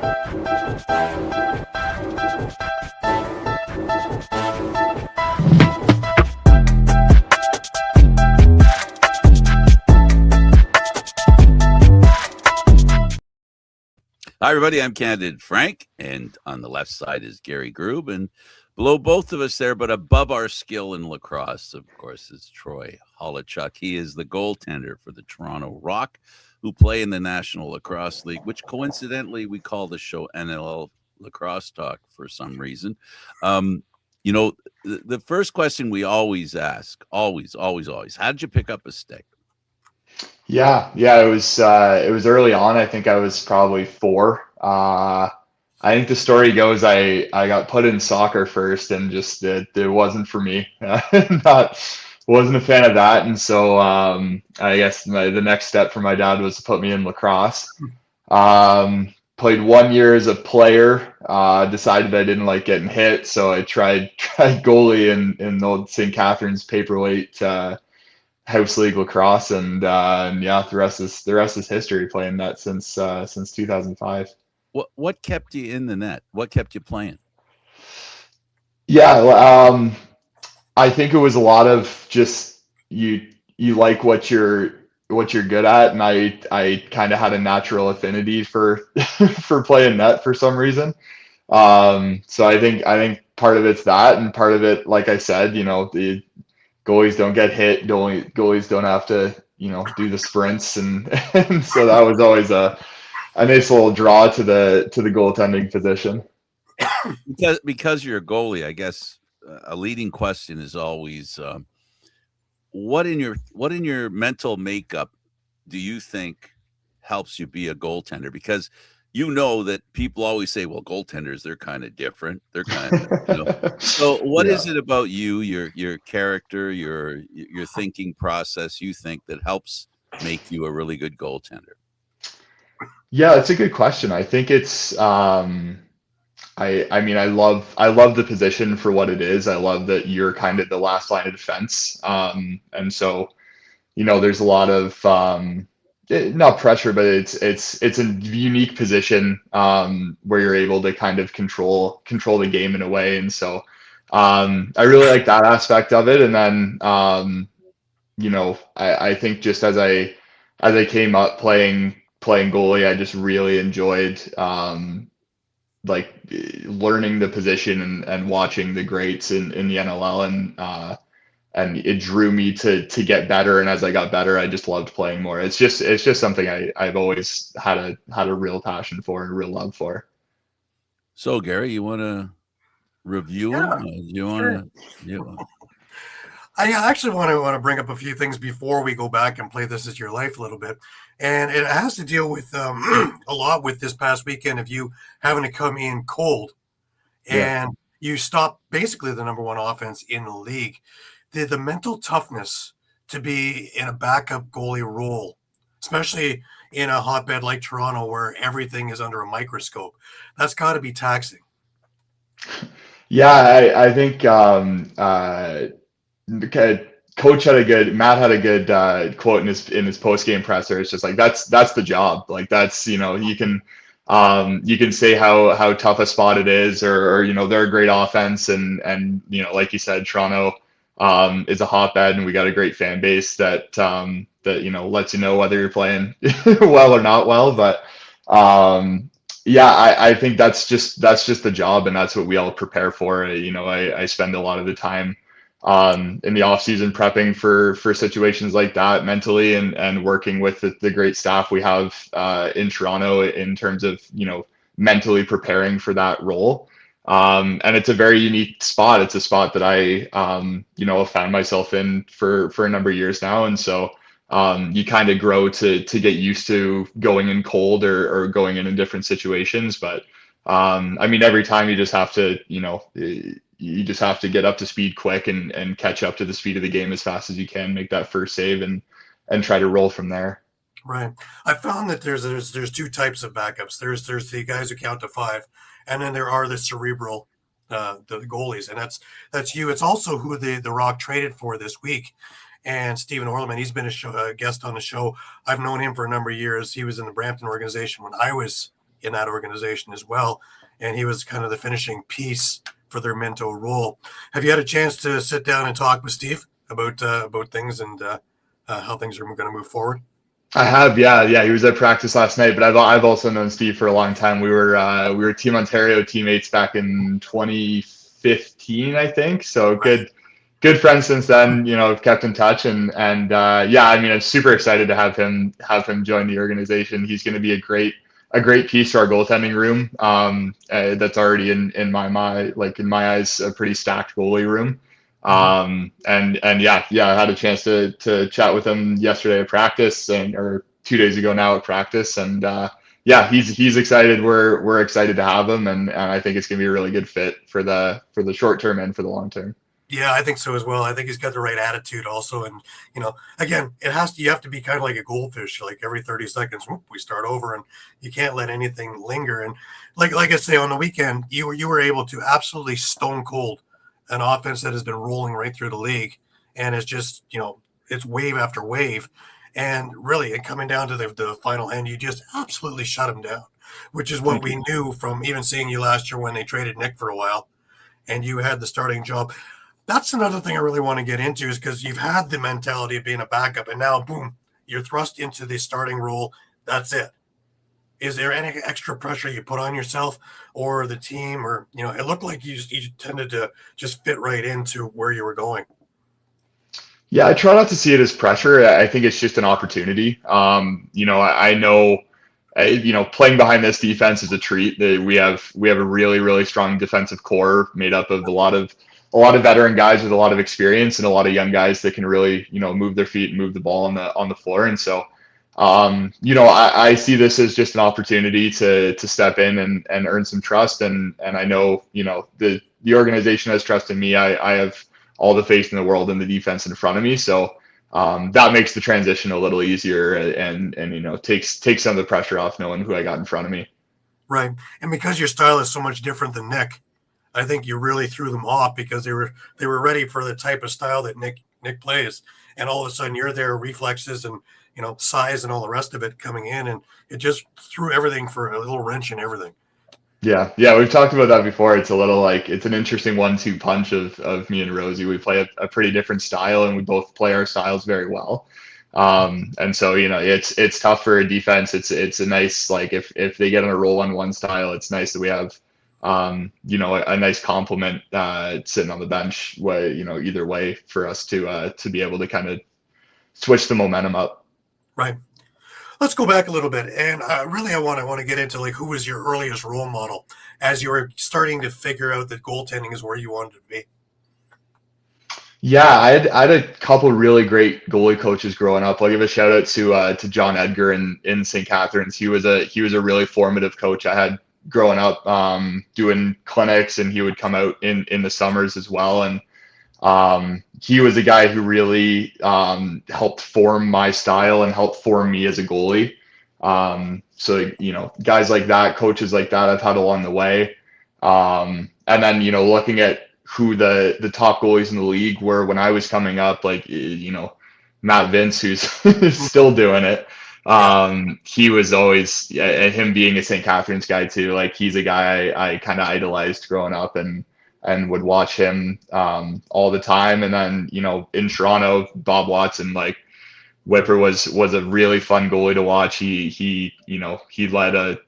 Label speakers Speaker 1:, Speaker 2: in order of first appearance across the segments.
Speaker 1: Hi, everybody. I'm Candid Frank, and on the left side is Gary Groob, and below both of us there, but above our skill in lacrosse, of course, is Troy Holowchuk. He is the goaltender for the Toronto Rock, who play in the National Lacrosse League, which coincidentally we call the show NLL Lacrosse Talk for some reason. The first question we always ask, always, how did you pick up a stick?
Speaker 2: Yeah. It was early on. I think I was probably 4. I think the story goes I got put in soccer first, and just it wasn't for me. Wasn't a fan of that, and so I guess the next step for my dad was to put me in lacrosse. Played 1 year as a player. Decided I didn't like getting hit, so I tried goalie in old St. Catharines paperweight. House League lacrosse, and yeah, the rest is history. Playing that since 2005.
Speaker 1: What kept you in the net? What kept you playing?
Speaker 2: Yeah, I think it was a lot of just you like what you're good at, and I kind of had a natural affinity for for playing net for some reason. So I think part of it's that, and part of it, like I said, the goalies don't get hit. Goalies don't have to, do the sprints, and, and so that was always a nice little draw to the goaltending position.
Speaker 1: Because you're a goalie, I guess a leading question is always, what in your mental makeup do you think helps you be a goaltender? Because you know that people always say, well, goaltenders, they're kind of different. They're kind of, So what is it about you, your character, your thinking process, you think that helps make you a really good goaltender?
Speaker 2: Yeah, that's a good question. I think it's I mean, I love the position for what it is. I love that you're kind of the last line of defense. And so, there's a lot of not pressure, but it's a unique position where you're able to kind of control the game in a way. And so I really like that aspect of it. And then I think just as I came up playing goalie, I just really enjoyed like learning the position and watching the greats in the NLL, and it drew me to get better. And as I got better, I just loved playing more. It's just something I've always had a real passion for and a real love for.
Speaker 1: So Gary, you want to review them? You want to?
Speaker 3: I actually want to bring up a few things before we go back and play This Is Your Life a little bit. And it has to deal with a lot with this past weekend of you having to come in cold. And you stop basically the number one offense in the league. The mental toughness to be in a backup goalie role, especially in a hotbed like Toronto where everything is under a microscope, that's got to be taxing.
Speaker 2: Yeah, I think Coach Matt had a good quote in his post game presser. It's just like that's the job. Like that's you can say how tough a spot it is, or they're a great offense, and like you said, Toronto is a hotbed, and we got a great fan base that lets you know whether you're playing well or not well. But yeah, I think that's just the job, and that's what we all prepare for. I spend a lot of the time in the off season prepping for situations like that mentally, and working with the great staff we have in Toronto in terms of mentally preparing for that role. And it's a very unique spot. It's a spot that I have found myself in for a number of years now, and so you kind of grow to get used to going in cold or going in different situations. But I mean, every time you just have to you just have to get up to speed quick and catch up to the speed of the game as fast as you can, make that first save, and try to roll from there.
Speaker 3: Right. I found that there's two types of backups. There's the guys who count to 5, and then there are the cerebral, the goalies, and that's you. It's also who the Rock traded for this week. And Stephen Orleman, he's been a guest on the show. I've known him for a number of years. He was in the Brampton organization when I was in that organization as well, and he was kind of the finishing piece for their Minto role. Have you had a chance to sit down and talk with Steve about things and how things are going to move forward?
Speaker 2: I have, yeah. He was at practice last night, but I've also known Steve for a long time. We were Team Ontario teammates back in 2015, I think. So good friends since then. Kept in touch, and yeah, I mean, I'm super excited to have him join the organization. He's going to be a great piece to our goaltending room. That's already in my mind, like in my eyes, a pretty stacked goalie room. And yeah, I had a chance to chat with him yesterday at practice or 2 days ago now at practice. And yeah, he's excited. We're excited to have him. And I think it's going to be a really good fit for the short term and for the long term.
Speaker 3: Yeah, I think so as well. I think he's got the right attitude also. And, again, you have to be kind of like a goldfish, like every 30 seconds, we start over, and you can't let anything linger. And like I say, on the weekend, you were able to absolutely stone cold an offense that has been rolling right through the league. And it's just, it's wave after wave. And really, it coming down to the final end, you just absolutely shut him down, which is what we knew from even seeing you last year when they traded Nick for a while and you had the starting job. That's another thing I really want to get into, is because you've had the mentality of being a backup, and now, boom, you're thrust into the starting role. That's it. Is there any extra pressure you put on yourself or the team? Or, it looked like you tended to just fit right into where you were going.
Speaker 2: Yeah, I try not to see it as pressure. I think it's just an opportunity. I know, playing behind this defense is a treat. We have a really, really strong defensive core made up of a lot of veteran guys with a lot of experience and a lot of young guys that can really, move their feet and move the ball on the floor. And so, I see this as just an opportunity to step in and earn some trust. And I know, the organization has trust in me. I have all the faith in the world in the defense in front of me. So that makes the transition a little easier and takes some of the pressure off knowing who I got in front of me.
Speaker 3: Right. And because your style is so much different than Nick, I think you really threw them off because they were ready for the type of style that Nick plays. And all of a sudden you're there, reflexes and, size and all the rest of it coming in. And it just threw everything for a little wrench in everything.
Speaker 2: Yeah. We've talked about that before. It's a little it's an interesting 1-2 punch of me and Rosie. We play a pretty different style and we both play our styles very well. And so, it's tough for a defense. It's a nice, if they get on a roll on one style, it's nice that we have, a nice compliment, sitting on the bench either way for us to be able to kind of switch the momentum up.
Speaker 3: Right. Let's go back a little bit, and really, I want to get into who was your earliest role model as you were starting to figure out that goaltending is where you wanted to be.
Speaker 2: Yeah, I had a couple really great goalie coaches growing up. I'll give a shout out to John Edgar in St. Catharines. He was a really formative coach I had growing up, doing clinics, and he would come out in the summers as well. And he was a guy who really helped form my style and helped form me as a goalie. So, guys like that, coaches like that, I've had along the way. And then, looking at who the top goalies in the league were when I was coming up, Matt Vince, who's still doing it. He was always, him being a St. Catharines guy too. He's a guy I kind of idolized growing up and would watch him all the time. And then, in Toronto, Bob Watson, Whipper was a really fun goalie to watch. He led a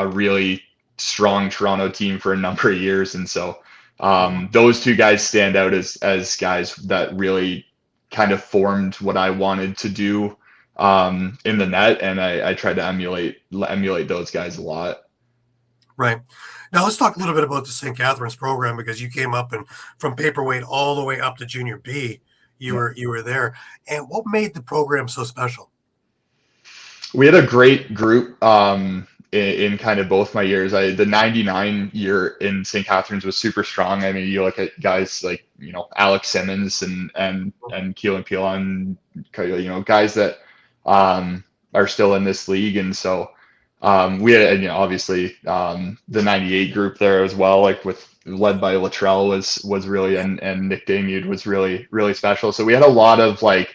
Speaker 2: really strong Toronto team for a number of years. And so those two guys stand out as guys that really kind of formed what I wanted to do in the net. And I tried to emulate those guys a lot.
Speaker 3: Right. Now let's talk a little bit about the St. Catharines program, because you came up and from paperweight all the way up to junior B, you were there. And what made the program so special?
Speaker 2: We had a great group in kind of both my years. The 99 year in St. Catharines was super strong. I mean, you look at guys like, Alex Simmons and Keelan Pilon, guys that are still in this league. And so we had, obviously the 98 group there as well, led by Latrell was really, and Nick Damude was really, really special. So we had a lot of we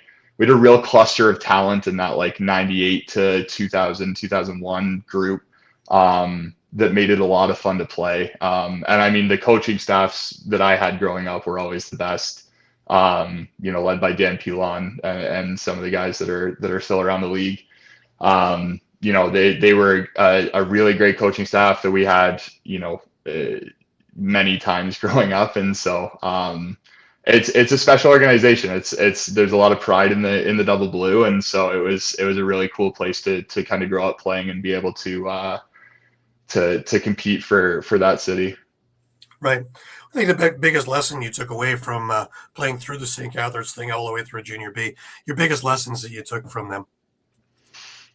Speaker 2: had a real cluster of talent in that 98 to 2000, 2001 group. that made it a lot of fun to play. And I mean, the coaching staffs that I had growing up were always the best. Led by Dan Pilon and some of the guys that are still around the league. They were a really great coaching staff that we had, many times growing up, and so it's a special organization. There's a lot of pride in the Double Blue, and so it was a really cool place to kind of grow up playing and be able to compete for that city.
Speaker 3: Right. I think the biggest lesson you took away from playing through the St. Catharines thing all the way through Junior B, your biggest lessons that you took from them.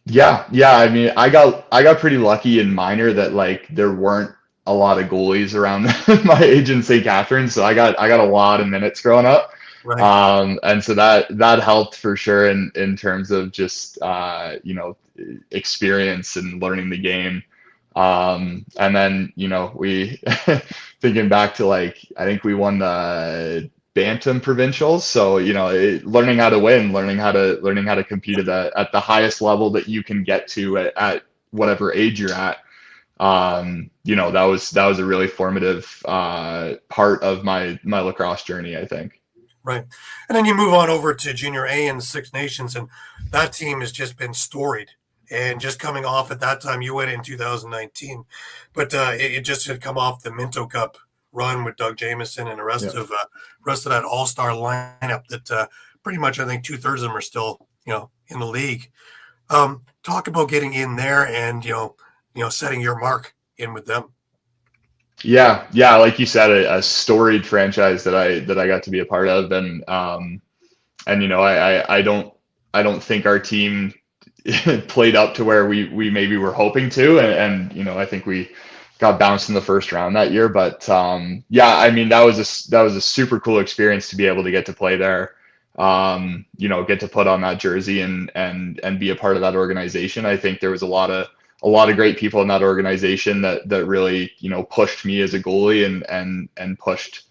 Speaker 2: Yeah. I mean, I got pretty lucky in minor that like there weren't a lot of goalies around my age in St. Catharines, so I got a lot of minutes growing up.
Speaker 3: Right.
Speaker 2: And so that helped for sure in terms of just experience and learning the game. And then we thinking back to like I think we won the Bantam provincials, so learning how to win, learning how to compete at the highest level that you can get to at whatever age you're at. That was a really formative part of my lacrosse journey, I think.
Speaker 3: Right. And then you move on over to Junior A and Six Nations, and that team has just been storied. And just coming off at that time, you went in 2019, but it just had come off the Minto Cup run with Doug Jamieson and the rest of that all-star lineup that pretty much I think 2/3 of them are still in the league. Talk about getting in there and setting your mark in with them.
Speaker 2: Yeah, like you said, a storied franchise that I got to be a part of, and I don't think our team played up to where we maybe were hoping to, and I think we got bounced in the first round that year, but I mean that was a super cool experience to be able to get to play there, get to put on that jersey and be a part of that organization. I think there was a lot of great people in that organization that really pushed me as a goalie and pushed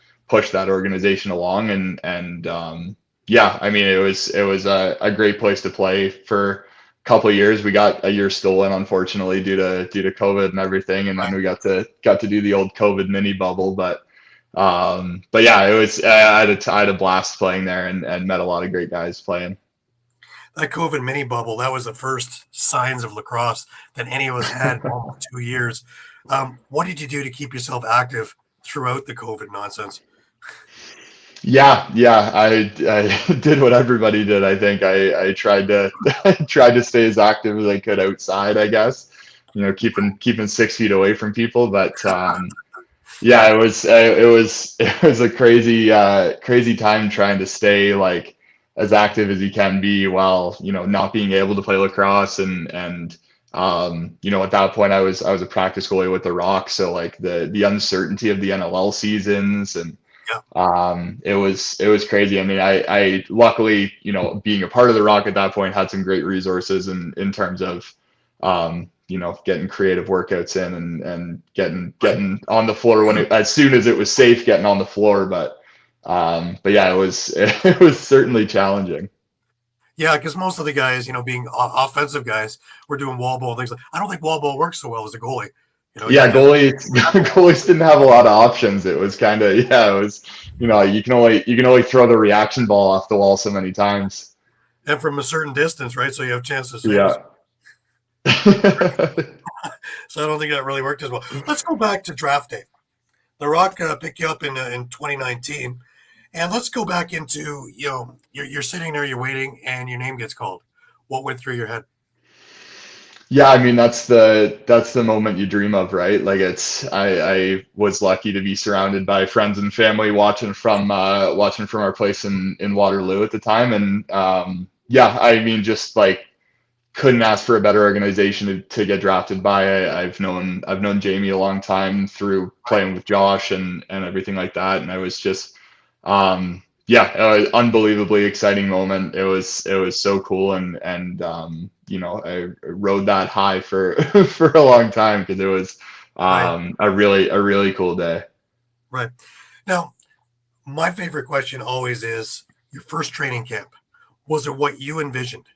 Speaker 2: that organization along, and I mean it was a great place to play for couple of years. We got a year stolen, unfortunately, due to COVID and everything, and then we got to do the old COVID mini bubble. But yeah, it was I had a blast playing there and met a lot of great guys playing.
Speaker 3: That COVID mini bubble, that was the first signs of lacrosse that any of us had in almost 2 years. What did you do to keep yourself active throughout the COVID nonsense?
Speaker 2: Yeah, I did what everybody did. I think I tried to stay as active as I could outside, I guess, keeping 6 feet away from people. But it was a crazy time trying to stay like as active as you can be while not being able to play lacrosse, and at that point I was a practice goalie with the Rock, so like the uncertainty of the NLL seasons, and it was crazy. I mean, I luckily, being a part of the Rock at that point, had some great resources in terms of, getting creative workouts in and getting on the floor as soon as it was safe, getting on the floor. But yeah, it was certainly challenging.
Speaker 3: Yeah, because most of the guys, being offensive guys, were doing wall ball things. I don't think wall ball works so well as a goalie.
Speaker 2: Goalies didn't have a lot of options. It was kind of, you can only throw the reaction ball off the wall so many times.
Speaker 3: And from a certain distance, right? So you have chances.
Speaker 2: Yeah.
Speaker 3: So I don't think that really worked as well. Let's go back to draft day. The Rock picked you up in 2019, and let's go back into you're sitting there, you're waiting, and your name gets called. What went through your head?
Speaker 2: Yeah, I mean that's the moment you dream of, right? Like I was lucky to be surrounded by friends and family watching from our place in Waterloo at the time, and I mean just like couldn't ask for a better organization to get drafted by. I've known Jamie a long time through playing with Josh and everything like that, and I was just unbelievably exciting moment. It was so cool, and I rode that high for for a long time because it was a really cool day.
Speaker 3: Right. Now, my favorite question always is your first training camp. Was it what you envisioned?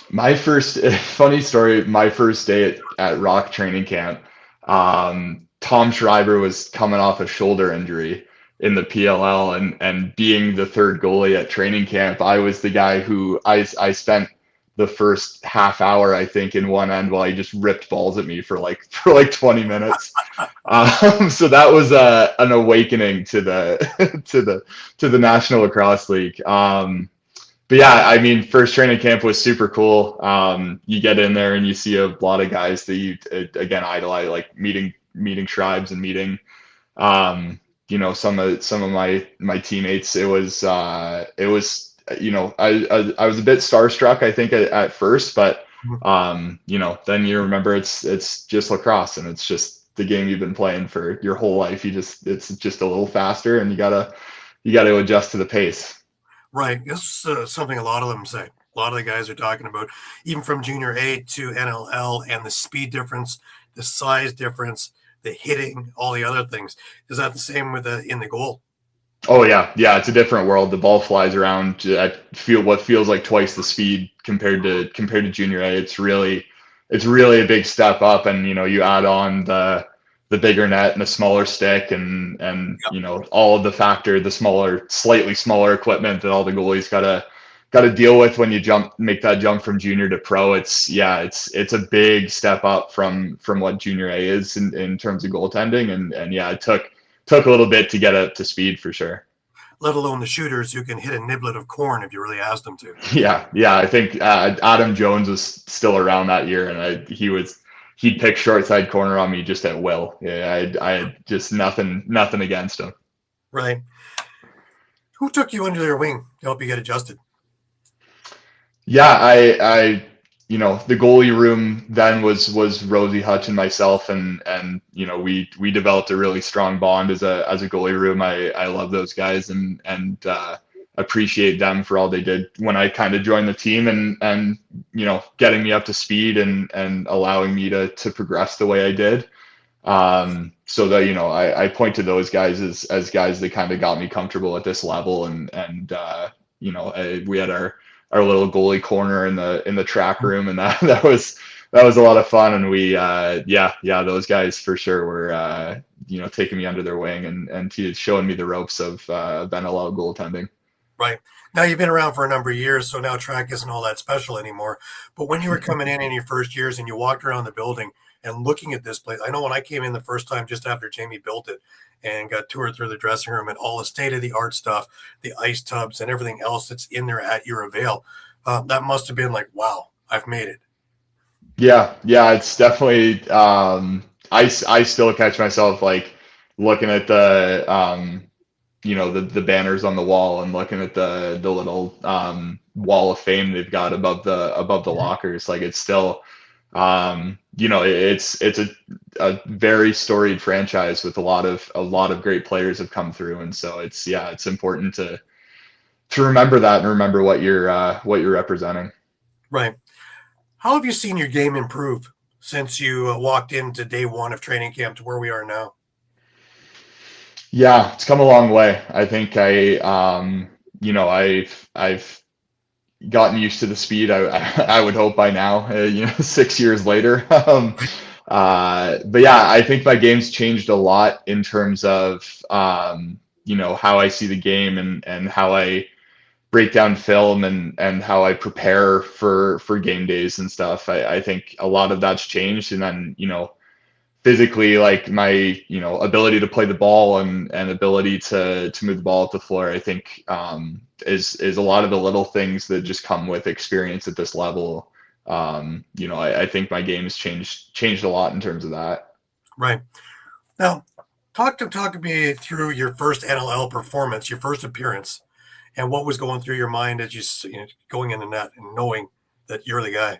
Speaker 2: My first funny story. My first day at Rock training camp. Tom Schreiber was coming off a shoulder injury in the PLL, and being the third goalie at training camp, I was the guy who I spent the first half hour, I think, in one end while he just ripped balls at me for like 20 minutes. So that was an awakening to the to the National Lacrosse League. But yeah, I mean, first training camp was super cool. You get in there and you see a lot of guys that you again idolize, like meeting tribes and meeting, some of my teammates. It was I was a bit starstruck, I think, at first, but then you remember it's just lacrosse, and it's just the game you've been playing for your whole life. It's just a little faster, and you gotta adjust to the pace.
Speaker 3: Right. This is something a lot of them say. A lot of the guys are talking about, even from junior A to NLL, and the speed difference, the size difference, the hitting, all the other things. Is that the same with in the goal?
Speaker 2: Oh yeah, it's a different world. The ball flies around at what feels like twice the speed compared to junior A. It's really a big step up, and you add on the bigger net and a smaller stick, and all of the slightly smaller equipment that all the goalies gotta deal with when you make that jump from junior to pro. It's a big step up from what junior A is in terms of goaltending, and yeah, it took a little bit to get up to speed for sure.
Speaker 3: Let alone the shooters who can hit a niblet of corn if you really ask them to.
Speaker 2: Yeah. I think Adam Jones was still around that year, and he'd pick short side corner on me just at will. Yeah, I had just nothing against him.
Speaker 3: Right. Who took you under their wing to help you get adjusted?
Speaker 2: Yeah, I the goalie room then was Rosie Hutch and myself, and we developed a really strong bond as a goalie room. I love those guys, and appreciate them for all they did when I kind of joined the team, and getting me up to speed, and allowing me to progress the way I did. So that I point to those guys as guys that kind of got me comfortable at this level, and we had our little goalie corner in the track room, and that was a lot of fun. And we those guys for sure were taking me under their wing, and showing me the ropes of NLL goaltending.
Speaker 3: Right. Now you've been around for a number of years, so now track isn't all that special anymore. But when you were coming in your first years and you walked around the building and looking at this place, I know when I came in the first time just after Jamie built it and got toured through the dressing room and all the state of the art stuff, the ice tubs and everything else that's in there at your avail, that must have been like, wow, I've made it.
Speaker 2: Yeah, it's definitely. I still catch myself like looking at the banners on the wall, and looking at the little wall of fame they've got above the lockers. Like, it's still it's a very storied franchise with a lot of great players have come through, and so it's important to remember that, and remember what you're representing.
Speaker 3: Right. How have you seen your game improve since you walked into day one of training camp to where we are now?
Speaker 2: Yeah, it's come a long way. I think I've gotten used to the speed. I would hope by now, 6 years later. But yeah, I think my game's changed a lot in terms of how I see the game, and how I break down film, and how I prepare for game days and stuff. I think a lot of that's changed, and then physically, like my ability to play the ball, and ability to move the ball up the floor, I think is a lot of the little things that just come with experience at this level. I think my game has changed a lot in terms of that.
Speaker 3: Right. Now, talk to me through your first NLL performance, your first appearance, and what was going through your mind as you going in the net and knowing that you're the guy.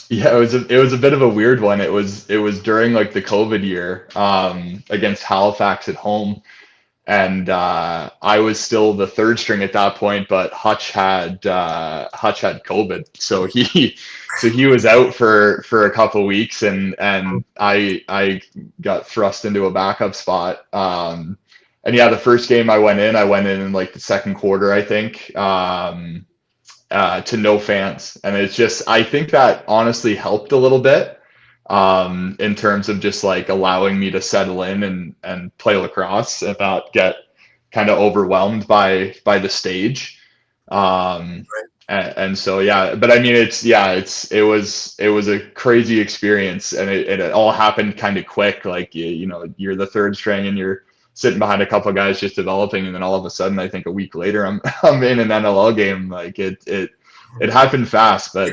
Speaker 2: Yeah, it was a bit of a weird one. It was during like the COVID year, against Halifax at home, and I was still the third string at that point, but Hutch had COVID, so he was out for a couple weeks, and I got thrust into a backup spot. And yeah, the first game I went in like the second quarter, I think. to no fans. And it's just, I think that honestly helped a little bit in terms of just like allowing me to settle in and play lacrosse and not get kind of overwhelmed by the stage. And so, yeah, but I mean, it was a crazy experience, and it all happened kind of quick. Like, you know, you're the third string and you're sitting behind a couple of guys just developing. And then all of a sudden, I think a week later, I'm in an NLL game. Like it happened fast, but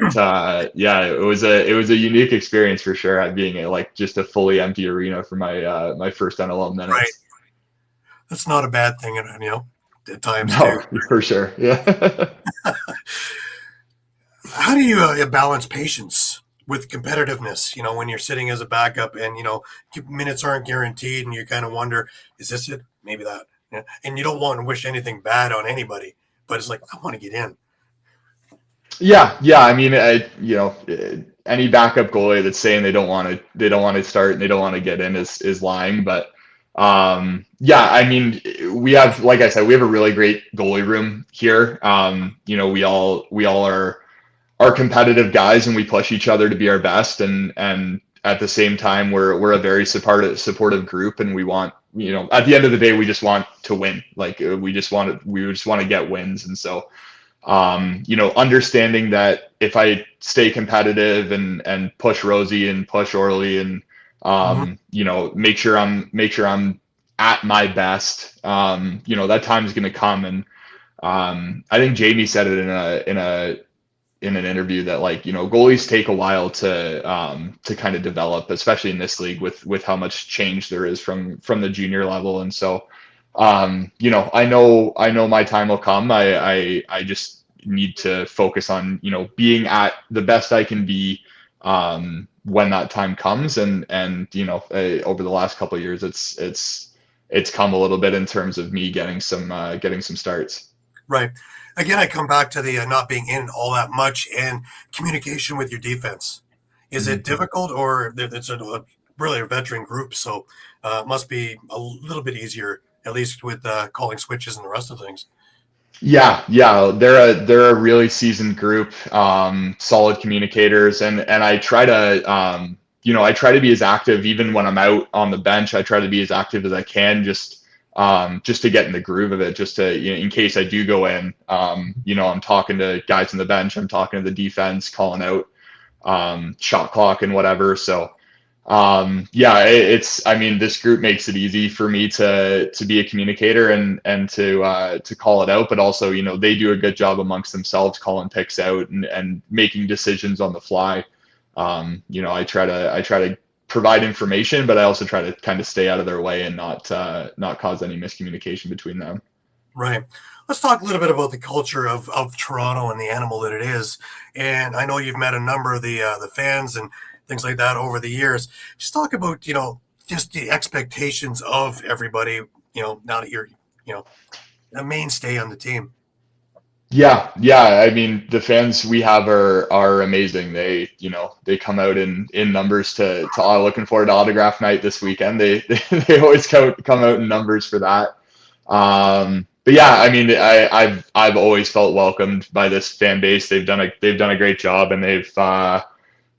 Speaker 2: yeah, it was a unique experience for sure, being like just a fully empty arena for my first NLL minutes.
Speaker 3: Right. That's not a bad thing, you know, at times
Speaker 2: No,
Speaker 3: too.
Speaker 2: for sure. Yeah.
Speaker 3: How do you balance patience with competitiveness? You know, when you're sitting as a backup and, you know, minutes aren't guaranteed and you kind of wonder, is this it? Maybe that. Yeah. And you don't want to wish anything bad on anybody, but it's like, I want to get in.
Speaker 2: Yeah. I mean, you know, any backup goalie that's saying they don't want to start and they don't want to get in is lying. But yeah, I mean, we have, like I said, we have a really great goalie room here. You know, we all are competitive guys, and we push each other to be our best. And at the same time, we're a very supportive group, and we want, you know, at the end of the day, we just want to win. Like we just want to get wins. And so, you know, understanding that if I stay competitive and push Rosie and push Orly and you know, make sure I'm at my best, you know, that time is going to come. And I think Jamie said it in an interview that, like, you know, goalies take a while to kind of develop, especially in this league with how much change there is from the junior level. And so, you know, I know my time will come. I just need to focus on, you know, being at the best I can be when that time comes. And you know, over the last couple of years, it's come a little bit in terms of me getting some starts.
Speaker 3: Right. Again, I come back to the not being in all that much and communication with your defense. Is it difficult, or it's really a veteran group, so it must be a little bit easier, at least with calling switches and the rest of things?
Speaker 2: Yeah, they're a really seasoned group, solid communicators, and I try to you know, I try to be as active even when I'm out on the bench. I try to be as active as I can, just to get in the groove of it, just to, you know, in case I do go in, you know, I'm talking to guys on the bench, I'm talking to the defense, calling out shot clock and whatever. So yeah, I mean, this group makes it easy for me to be a communicator and to call it out, but also, you know, they do a good job amongst themselves calling picks out and making decisions on the fly. You know, I try to provide information, but I also try to kind of stay out of their way and not cause any miscommunication between them.
Speaker 3: Right. Let's talk a little bit about the culture of Toronto and the animal that it is. And I know you've met a number of the fans and things like that over the years. Just talk about, you know, just the expectations of everybody, you know, now that you're, you know, a mainstay on the team.
Speaker 2: Yeah. I mean, the fans we have are amazing. They, you know, they come out in numbers to looking forward to autograph night this weekend. They always come out in numbers for that. But yeah, I mean, I've always felt welcomed by this fan base. They've done a great job, and they've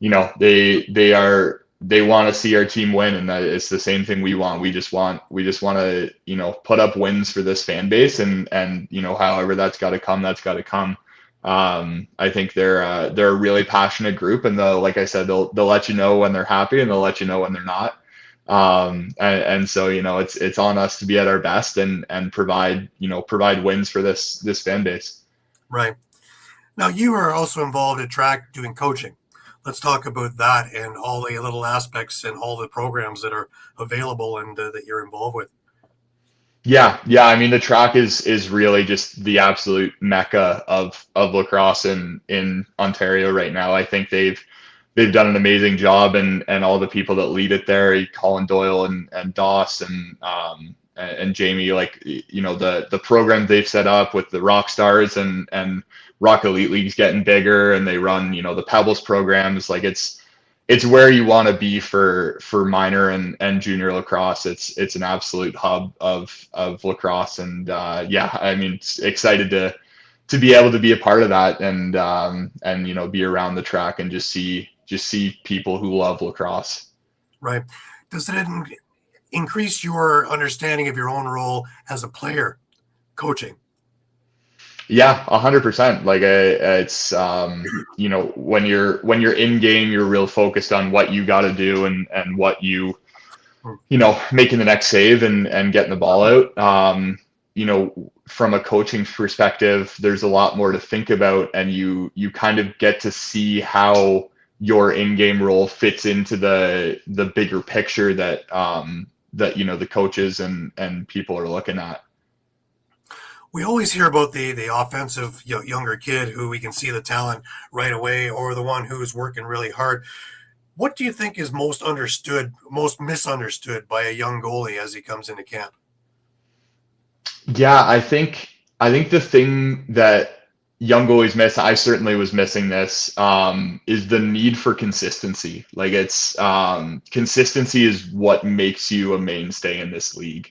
Speaker 2: you know, they want to see our team win, and that it's the same thing we want. We just want to, you know, put up wins for this fan base, and you know, however that's got to come, that's got to come. I think they're a really passionate group, and like I said, they'll let you know when they're happy, and they'll let you know when they're not. And so, you know, it's on us to be at our best and provide wins for this fan base.
Speaker 3: Right. Now, you are also involved at track doing coaching. Let's talk about that and all the little aspects and all the programs that are available and that you're involved with.
Speaker 2: Yeah. I mean, the track is really just the absolute mecca of lacrosse in Ontario right now. I think they've done an amazing job, and all the people that lead it there, Colin Doyle and Doss and Jamie, like, you know, the program they've set up with the Rock Stars and Rock Elite League's getting bigger, and they run, you know, the Pebbles programs. Like it's where you want to be for minor and junior lacrosse. It's an absolute hub of lacrosse, and yeah, I mean, it's excited to be able to be a part of that and be around the track and just see people who love lacrosse.
Speaker 3: Right. Does it increase your understanding of your own role as a player coaching?
Speaker 2: Yeah, 100%. Like it's when you're in game, you're real focused on what you got to do and what making the next save and getting the ball out. From a coaching perspective, there's a lot more to think about, and you kind of get to see how your in-game role fits into the bigger picture that the coaches and people are looking at.
Speaker 3: We always hear about the offensive younger kid who we can see the talent right away, or the one who's working really hard. What do you think is most misunderstood by a young goalie as he comes into camp?
Speaker 2: Yeah, I think the thing that young goalies miss, I certainly was missing this, is the need for consistency. Like it's consistency is what makes you a mainstay in this league.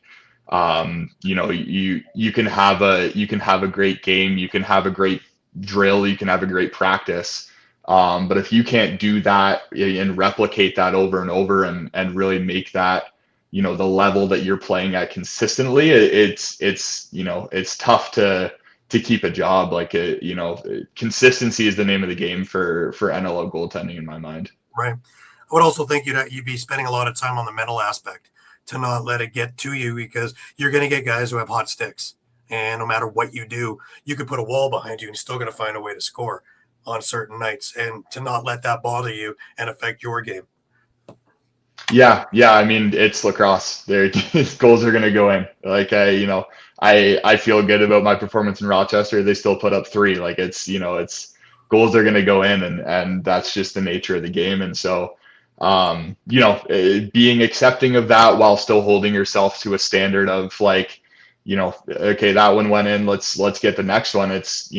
Speaker 2: You can have a great game, you can have a great drill, you can have a great practice. But if you can't do that and replicate that over and over and really make that, the level that you're playing at consistently, it's tough to keep a job. Like consistency is the name of the game for NLL goaltending in my mind.
Speaker 3: Right. I would also think you'd be spending a lot of time on the mental aspect to not let it get to you, because you're going to get guys who have hot sticks, and no matter what you do, you could put a wall behind you and you're still going to find a way to score on certain nights, and to not let that bother you and affect your game.
Speaker 2: Yeah. I mean, it's lacrosse. Goals are going to go in. Like I feel good about my performance in Rochester. They still put up 3. Like it's goals are going to go in, and that's just the nature of the game. And so, being accepting of that while still holding yourself to a standard of like, okay, that one went in. Let's get the next one. It's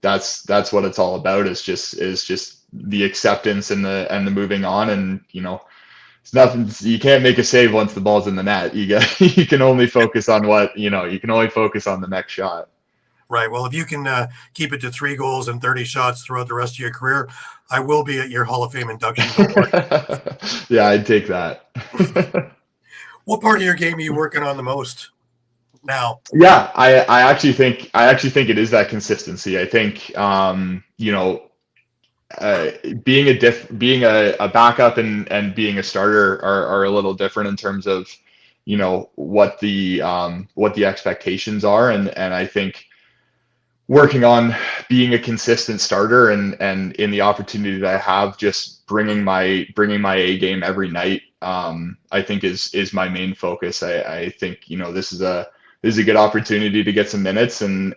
Speaker 2: that's what it's all about. Is just the acceptance and the moving on, and it's nothing. You can't make a save once the ball's in the net. You can only focus on you can only focus on the next shot.
Speaker 3: Right. Well, if you can keep it to 3 goals and 30 shots throughout the rest of your career, I will be at your Hall of Fame induction.
Speaker 2: Yeah, I'd take that.
Speaker 3: What part of your game are you working on the most now?
Speaker 2: Yeah, I actually think it is that consistency. I think being a backup and being a starter are a little different in terms of what the expectations are, and I think working on being a consistent starter and in the opportunity that I have, just bringing my A game every night, I think is my main focus. I think this is a good opportunity to get some minutes and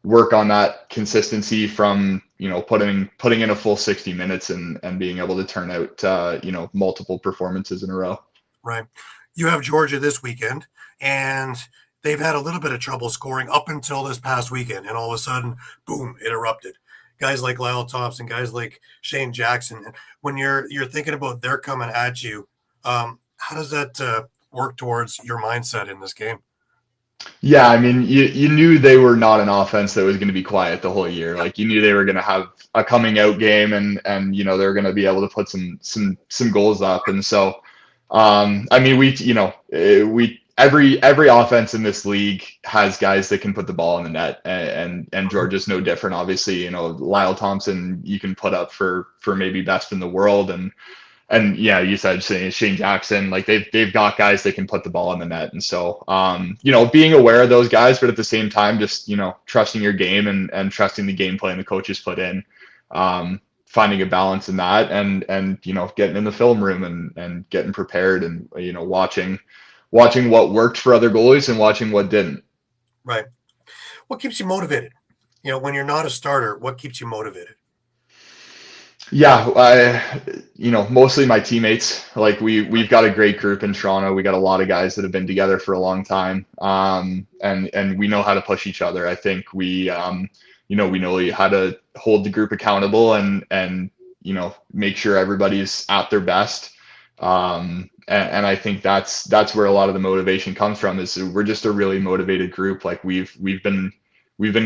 Speaker 2: work on that consistency from putting in a full 60 minutes and being able to turn out multiple performances in a row.
Speaker 3: Right. You have Georgia this weekend, and they've had a little bit of trouble scoring up until this past weekend, and all of a sudden, boom, it erupted. Guys like Lyle Thompson, guys like Shane Jackson. When you're thinking about they're coming at you, how does that work towards your mindset in this game?
Speaker 2: Yeah, I mean, you knew they were not an offense that was going to be quiet the whole year. Like you knew they were going to have a coming out game, and they were going to be able to put some goals up. And so, I mean, every offense in this league has guys that can put the ball in the net, and Georgia's no different. Obviously, Lyle Thompson you can put up for maybe best in the world, and yeah, you said Shane Jackson, like they've got guys that can put the ball in the net. And so, being aware of those guys, but at the same time, just, trusting your game and trusting the game plan the coaches put in, finding a balance in that and getting in the film room and getting prepared and, watching what worked for other goalies and watching what didn't.
Speaker 3: Right. What keeps you motivated? When you're not a starter, what keeps you motivated?
Speaker 2: Yeah, mostly my teammates. Like we've got a great group in Toronto. We got a lot of guys that have been together for a long time, and we know how to push each other. I think we know how to hold the group accountable and make sure everybody's at their best. And I think that's where a lot of the motivation comes from, is we're just a really motivated group. Like we've been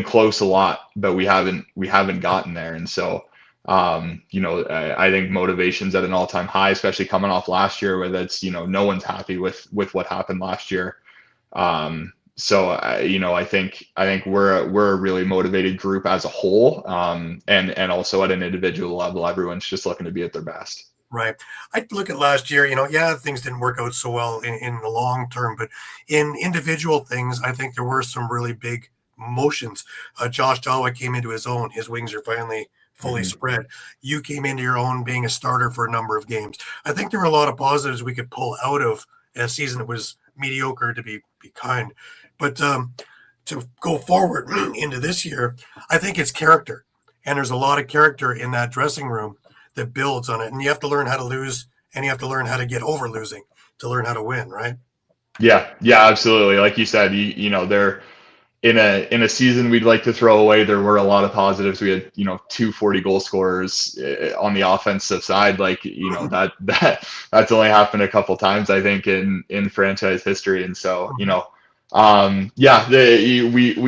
Speaker 2: close a lot, but we haven't gotten there. And so, I think motivation's at an all-time high, especially coming off last year, where that's, no one's happy with what happened last year. So I think we're a really motivated group as a whole, and also at an individual level, everyone's just looking to be at their best.
Speaker 3: Right. I look at last year, yeah, things didn't work out so well in the long term, but in individual things, I think there were some really big motions. Josh Dawa came into his own. His wings are finally fully spread. You came into your own being a starter for a number of games. I think there were a lot of positives we could pull out of a season that was mediocre, to be kind. But to go forward into this year, I think it's character. And there's a lot of character in that dressing room that builds on it. And you have to learn how to lose, and you have to learn how to get over losing to learn how to win, right?
Speaker 2: Yeah, absolutely. Like you said, they're in a season we'd like to throw away. There were a lot of positives. We had, 240 goal scorers on the offensive side. Like, that's only happened a couple times, I think, in franchise history. And so, we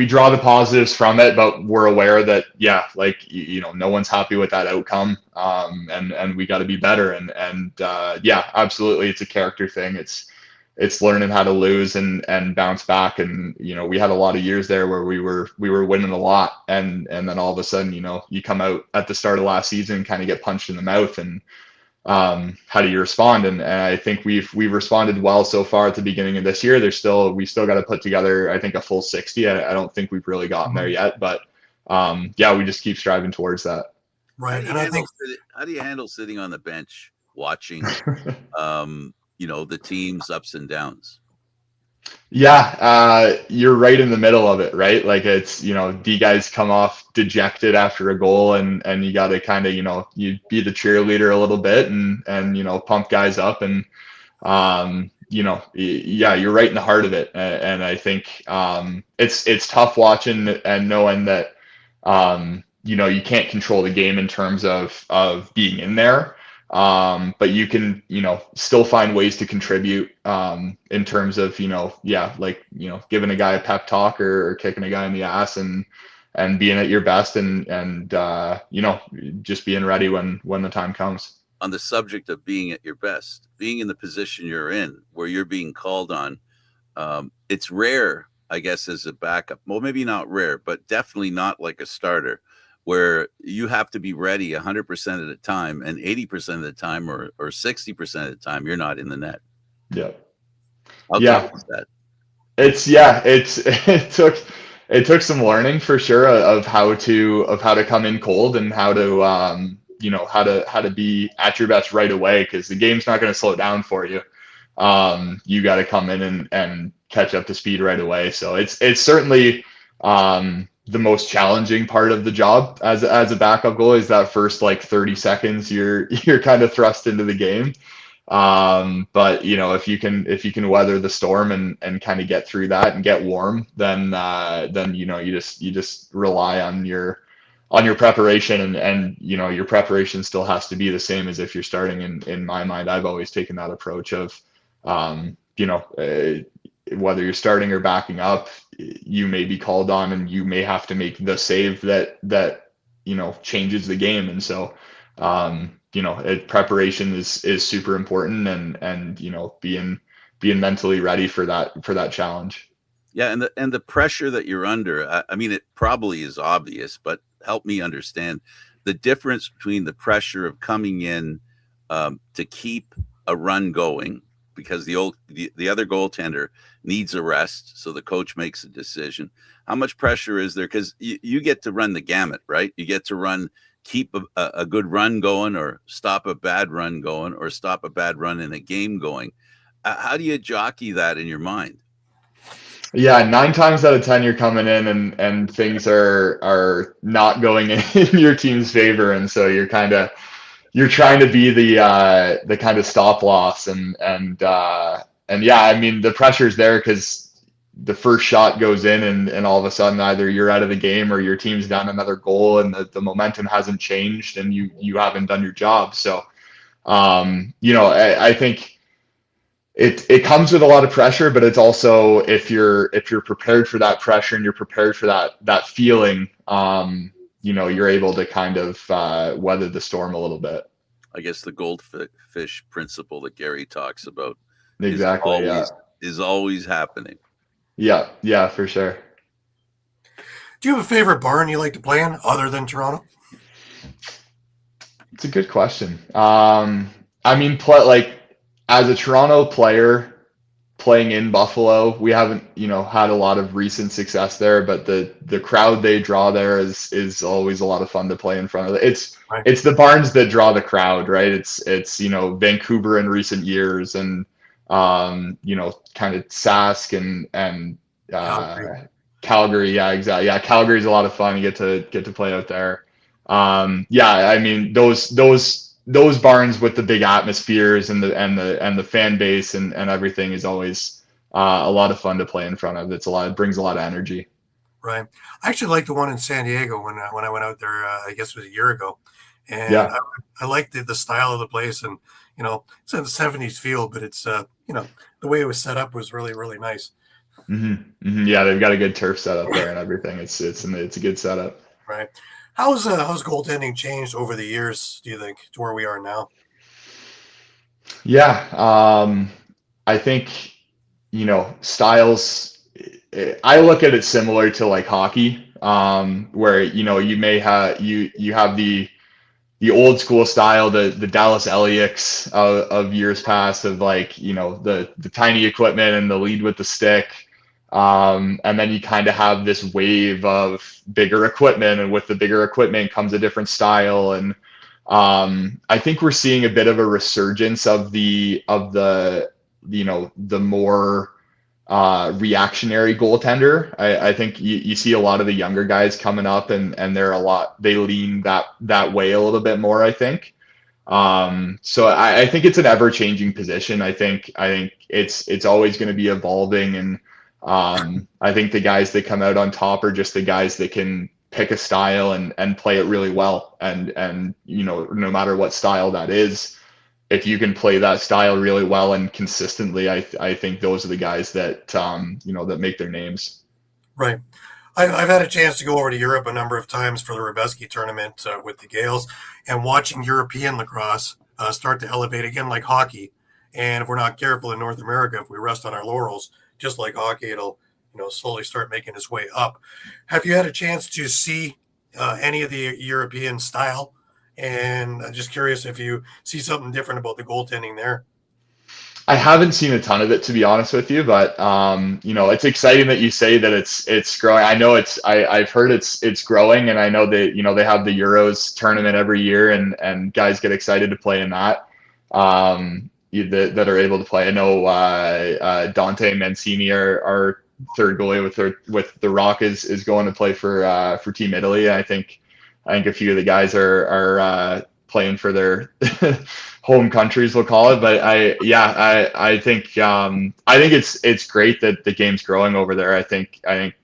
Speaker 2: draw the positives from it, but we're aware that, no one's happy with that outcome. And we got to be better. And absolutely. It's a character thing. It's learning how to lose and bounce back. And, we had a lot of years there where we were winning a lot. And then all of a sudden, you come out at the start of last season and kind of get punched in the mouth, and how do you respond? And I think we've responded well so far at the beginning of this year. We still got to put together, I think, a full 60. I don't think we've really gotten there yet, but we just keep striving towards that.
Speaker 3: Right.
Speaker 1: And I think, how do you handle sitting on the bench watching, the team's ups and downs?
Speaker 2: Yeah, you're right in the middle of it, right? Like, it's, D guys come off dejected after a goal, and you got to kind of, you be the cheerleader a little bit and pump guys up. And, you're right in the heart of it. And I think it's tough watching and knowing that, you can't control the game in terms of being in there. But you can, still find ways to contribute, in terms of, giving a guy a pep talk or kicking a guy in the ass and being at your best and just being ready when the time comes.
Speaker 1: On the subject of being at your best, being in the position you're in where you're being called on, it's rare, I guess, as a backup. Well, maybe not rare, but definitely not like a starter, where you have to be ready 100% of the time, and 80% of the time or 60% of the time, you're not in the net.
Speaker 2: Yeah.
Speaker 1: How tough is that?
Speaker 2: It took some learning for sure of how to come in cold and how to, how to be at your best right away, because the game's not going to slow down for you. You got to come in and catch up to speed right away. So it's certainly, the most challenging part of the job as a backup goalie is that first 30 seconds you're kind of thrust into the game. But if you can weather the storm and kind of get through that and get warm, then you just rely on your preparation, and your preparation still has to be the same as if you're starting. In my mind, I've always taken that approach of, whether you're starting or backing up, you may be called on and you may have to make the save that changes the game. And so, preparation is super important, and being mentally ready for that challenge.
Speaker 1: Yeah, and the pressure that you're under. I mean, it probably is obvious, but help me understand the difference between the pressure of coming in to keep a run going, because the other goaltender needs a rest, so the coach makes a decision. How much pressure is there? Because you get to run the gamut, right? You get to keep a good run going, or stop a bad run going, or stop a bad run in a game going. How do you jockey that in your mind?
Speaker 2: Yeah, 9 times out of 10 you're coming in and things are not going in your team's favor, and so you're trying to be the kind of stop loss, and yeah, I mean, the pressure's there because the first shot goes in, and all of a sudden either you're out of the game or your team's down another goal, and the momentum hasn't changed, and you haven't done your job. So I think it comes with a lot of pressure, but it's also if you're prepared for that pressure and you're prepared for that feeling, you're able to kind of weather the storm a little bit.
Speaker 1: I guess the goldfish principle that Gary talks about
Speaker 2: Exactly.
Speaker 1: is always happening.
Speaker 2: Yeah, for sure.
Speaker 3: Do you have a favorite barn you like to play in other than Toronto?
Speaker 2: It's a good question. I mean, as a Toronto player playing in Buffalo, we haven't, had a lot of recent success there, but the crowd they draw there is always a lot of fun to play in front of. It's the barns that draw the crowd, right? It's Vancouver in recent years and kind of Sask and Calgary. Yeah, exactly. Yeah, Calgary's a lot of fun. You get to play out there. I mean those barns with the big atmospheres and the fan base and everything is always a lot of fun to play in front of. It brings a lot of energy.
Speaker 3: Right. I actually like the one in San Diego when I went out there. I guess it was a year ago, and
Speaker 2: Yeah.
Speaker 3: I liked the style of the place, and it's in the '70s feel, but it's the way it was set up was really really nice.
Speaker 2: Mm-hmm. Yeah, they've got a good turf setup there and everything. It's a good setup.
Speaker 3: Right. How's goaltending changed over the years, do you think, to where we are now?
Speaker 2: Yeah, I think styles. I look at it similar to like hockey, where you may have you have the old school style, the Dallas Elliocks of years past, of like the tiny equipment and the lead with the stick. And then you kind of have this wave of bigger equipment, and with the bigger equipment comes a different style. And I think we're seeing a bit of a resurgence of the more reactionary goaltender. I think you see a lot of the younger guys coming up, and they lean that way a little bit more, I think. So I think it's an ever changing position. I think it's always going to be evolving, and I think the guys that come out on top are just the guys that can pick a style and play it really well. And no matter what style that is, if you can play that style really well and consistently, I think those are the guys that that make their names.
Speaker 3: Right. I've had a chance to go over to Europe a number of times for the Rebesky tournament with the Gales, and watching European lacrosse start to elevate again like hockey. And if we're not careful in North America, if we rest on our laurels, just like hockey, it'll slowly start making its way up. Have you had a chance to see any of the European style? And I'm just curious if you see something different about the goaltending there.
Speaker 2: I haven't seen a ton of it, to be honest with you, but it's exciting that you say that it's growing. I know I've heard it's growing, and I know that they have the Euros tournament every year, and guys get excited to play in that. That are able to play. I know Dante Mancini, our third goalie with the Rock, is going to play for Team Italy. I think a few of the guys are playing for their home countries, we'll call it. But I think it's great that the game's growing over there. I think the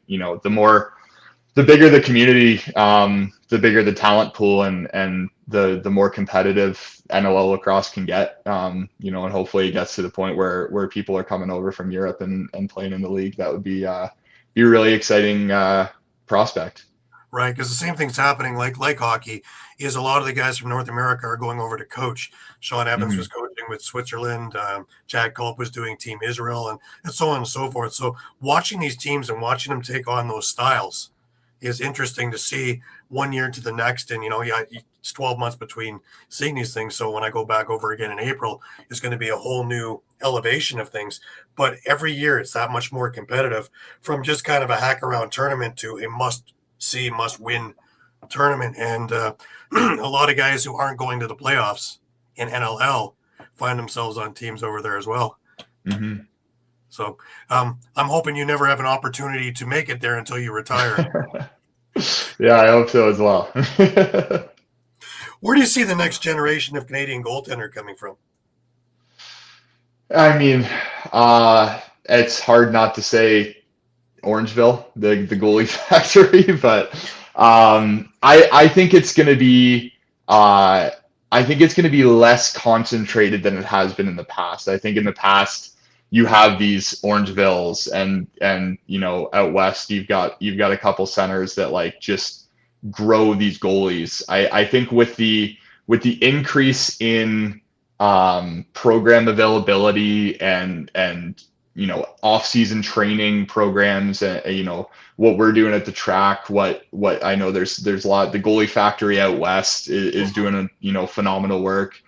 Speaker 2: bigger the community, the bigger the talent pool, and the more competitive NLL Lacrosse can get, and hopefully it gets to the point where people are coming over from Europe and playing in the league. That would be a really exciting prospect.
Speaker 3: Right, because the same thing's happening like hockey. Is a lot of the guys from North America are going over to coach. Sean Evans was coaching with Switzerland. Chad Culp was doing Team Israel, and so on and so forth. So watching these teams and watching them take on those styles is interesting to see one year to the next. And it's 12 months between seeing these things. So when I go back over again in April, it's going to be a whole new elevation of things. But every year it's that much more competitive, from just kind of a hack around tournament to a must win tournament. And a lot of guys who aren't going to the playoffs in NLL find themselves on teams over there as well.
Speaker 2: Mm-hmm.
Speaker 3: So I'm hoping you never have an opportunity to make it there until you retire.
Speaker 2: Yeah, I hope so as well.
Speaker 3: Where do you see the next generation of Canadian goaltender coming from?
Speaker 2: I mean, it's hard not to say Orangeville, the goalie factory, but I think it's going to be I think it's going to be less concentrated than it has been in the past. I think in the past you have these Orangevilles and out west you've got a couple centers that like just grow these goalies. I think with the increase in program availability and off-season training programs, what we're doing at the track, what I know there's a lot. The goalie factory out west is doing phenomenal work.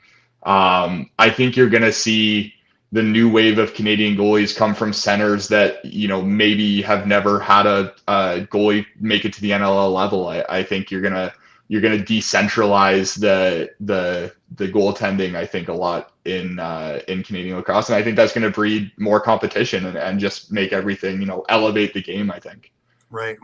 Speaker 2: I think you're going to see the new wave of Canadian goalies come from centers that maybe have never had a goalie make it to the NLL level. I think you're gonna decentralize the goaltending, I think, a lot in Canadian lacrosse, and I think that's going to breed more competition and just make everything elevate the game, I think.
Speaker 3: Right.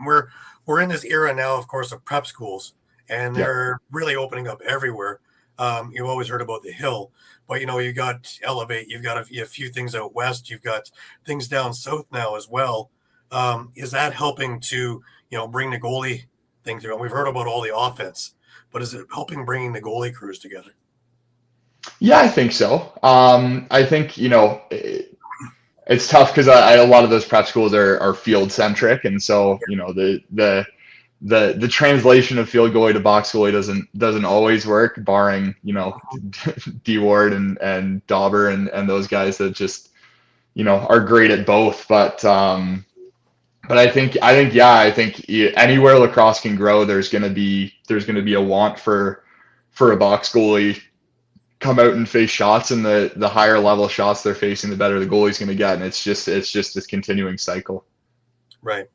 Speaker 3: We're in this era now, of course, of prep schools, and they're really opening up everywhere. You've always heard about the Hill, but you got Elevate. You've got a few things out west. You've got things down south now as well. Is that helping to bring the goalie thing through? And we've heard about all the offense, but is it helping bringing the goalie crews together?
Speaker 2: Yeah, I think so. I think it's tough because a lot of those prep schools are field centric, and so the translation of field goalie to box goalie doesn't always work, barring D Ward and Dauber and those guys that just are great at both. But I think anywhere lacrosse can grow, there's gonna be a want for a box goalie come out and face shots, and the higher level shots they're facing, the better the goalie's going to get, and it's just this continuing cycle.
Speaker 3: Right.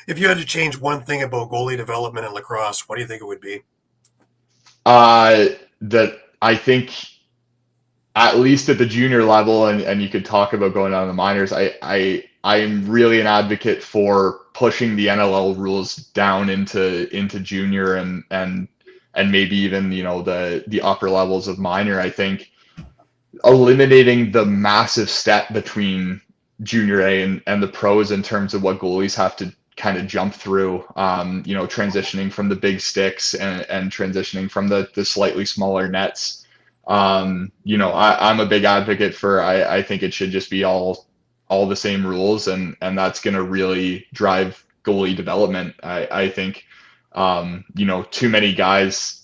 Speaker 3: If you had to change one thing about goalie development in lacrosse, what do you think it would be?
Speaker 2: That I think, at least at the junior level, and you could talk about going down to the minors, I'm really an advocate for pushing the NLL rules down into junior and maybe even the upper levels of minor. I think eliminating the massive step between junior A and the pros in terms of what goalies have to kind of jump through, transitioning from the big sticks and transitioning from the slightly smaller nets. I'm a big advocate for, I think it should just be all the same rules, and that's going to really drive goalie development. I think too many guys,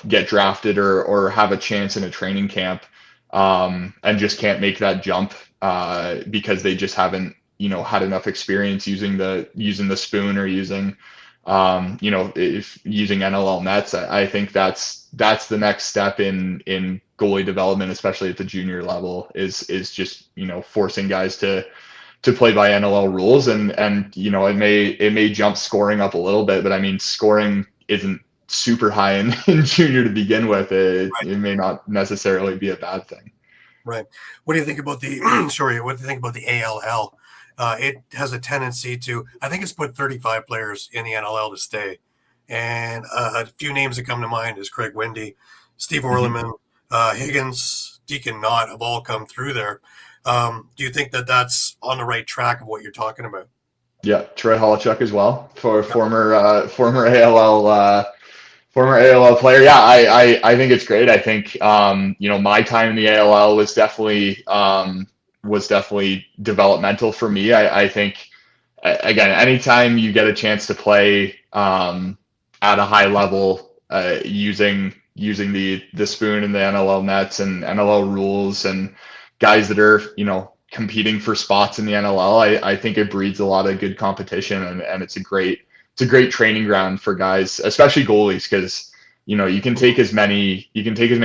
Speaker 2: get drafted or have a chance in a training camp, and just can't make that jump, because they just haven't, had enough experience using the spoon or using NLL nets. I think that's the next step in goalie development, especially at the junior level, is just, forcing guys to play by NLL rules, and it may jump scoring up a little bit, but I mean, scoring isn't super high in junior to begin with. It may not necessarily be a bad thing.
Speaker 3: Right. What do you think about the what do you think about the ALL? It has a tendency to, I think it's put 35 players in the NLL to stay, and a few names that come to mind is Craig Wendy, Steve Orleman, Higgins, Deacon Knott have all come through there. Do you think that that's on the right track of what you're talking about?
Speaker 2: Yeah, Troy Holowchuk as well, for former ALL player. Yeah, I think it's great. I think my time in the ALL was definitely developmental for me. I think, again, anytime you get a chance to play at a high level, using the spoon and the NLL nets and NLL rules and guys that are competing for spots in the NLL, I think it breeds a lot of good competition, and it's a great training ground for guys, especially goalies, because you can take as many